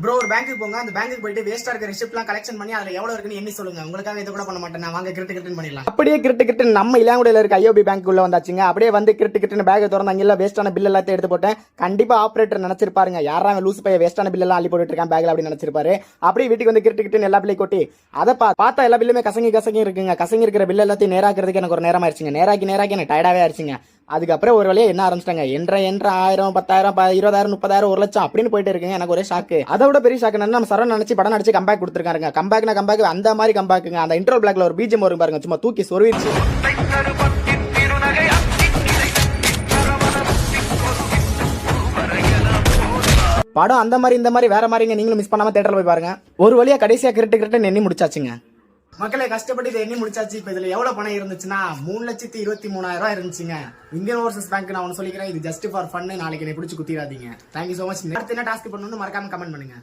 Bro ஒரு பேங்க்கு போங்க, அந்த பேங்க்கு போயிட்டு வேஸ்டா இருக்க ரிசிப்ட்லாம் கலெக்ஷன் பண்ணி அதுல எவ்வளவு இருக்குன்னு எண்ணி சொல்லுங்க. உங்களுக்காக இது கூட பண்ண மாட்டேன், நான் வாங்க கிரிட்டு பண்ணிடலாம். அப்படியே கிரிட்டு நம்ம இளங்குடியில இருக்க ஐஓபி பேங்க் உள்ள வந்தாச்சுங்க. அப்படியே வந்து கிரிட்டு பேக் திறந்தாங்க, இல்ல வேஸ்டான பில் எல்லாத்தையும் எடுத்து போட்டேன். கண்டிப்பா ஆபரேட்டர் நினைச்சிருப்பாருங்க, யாரா லூஸ் பைய வேஸ்டான பில் எல்லாம் அள்ளி போட்டுட்டு இருக்கான் பேக்ல அப்படின்னு நினைச்சிருப்பாரு. அப்படியே வீட்டுக்கு வந்து கிரிட்டு எல்லா பில்லையும் கொட்டி அதை பார்த்தா எல்லா பில்லுமே கசங்கி இருக்குங்க. கசங்கி இருக்கிற பில் எல்லாத்தையும் நேராக்கிறதுக்கு எனக்கு ஒரு நேரம் ஆயிடுச்சுங்க. நேராக்கி எனக்கு டயர்டாவே ஆயிடுச்சுங்க. அதுக்கப்புறம் ஒரு வழியா என்ன ஆரம்பிச்சிட்டாங்க, என்ற 1000 10,000 20,000 30,000 1 லட்சம் அப்படின்னு போயிட்டு இருக்குங்க. எனக்கு ஒரே ஷாக்கு. அதை விட பெரிய ஷாக்கு என்ன, நம்ம சரண் நினைச்சு படம் நடிச்சு கம்பேக் கொடுத்துருக்காங்க. கம்பேக் அந்த மாதிரி கம்பேக்குங்க. அந்த இன்ட்ரோ பிளாக்ல ஒரு பிஜிஎம் வரும் பாருங்க, சும்மா தூக்கி சொருவிடுச்சு. படம் அந்த மாதிரி இந்த மாதிரி வேற மாதிரிங்க. நீங்களும் மிஸ் பண்ணாம தியேட்டர்ல போய் பாருங்க. ஒரு வழியா கடைசியா கிரிட்டு எண்ணி முடிச்சாச்சுங்க. மக்களை கஷ்டப்பட்டு இதை எண்ணி முடிச்சாச்சு. இப்ப இதுல எவ்வளவு பணம் இருந்துச்சுன்னா 3,23,000 இருந்துச்சுங்க. இந்தியன் ஓவர்சீஸ் பேங்க் நான் ஒன்னு சொல்லிக்கிறேன், இது ஜஸ்ட் ஃபார் ஃபன். நாளைக்கு என்னை பிடிச்சி குத்திடாதீங்க. Thank you so much. அடுத்து என்ன டாஸ்க் பண்ணணும்னு மறக்காம கமெண்ட் பண்ணுங்க.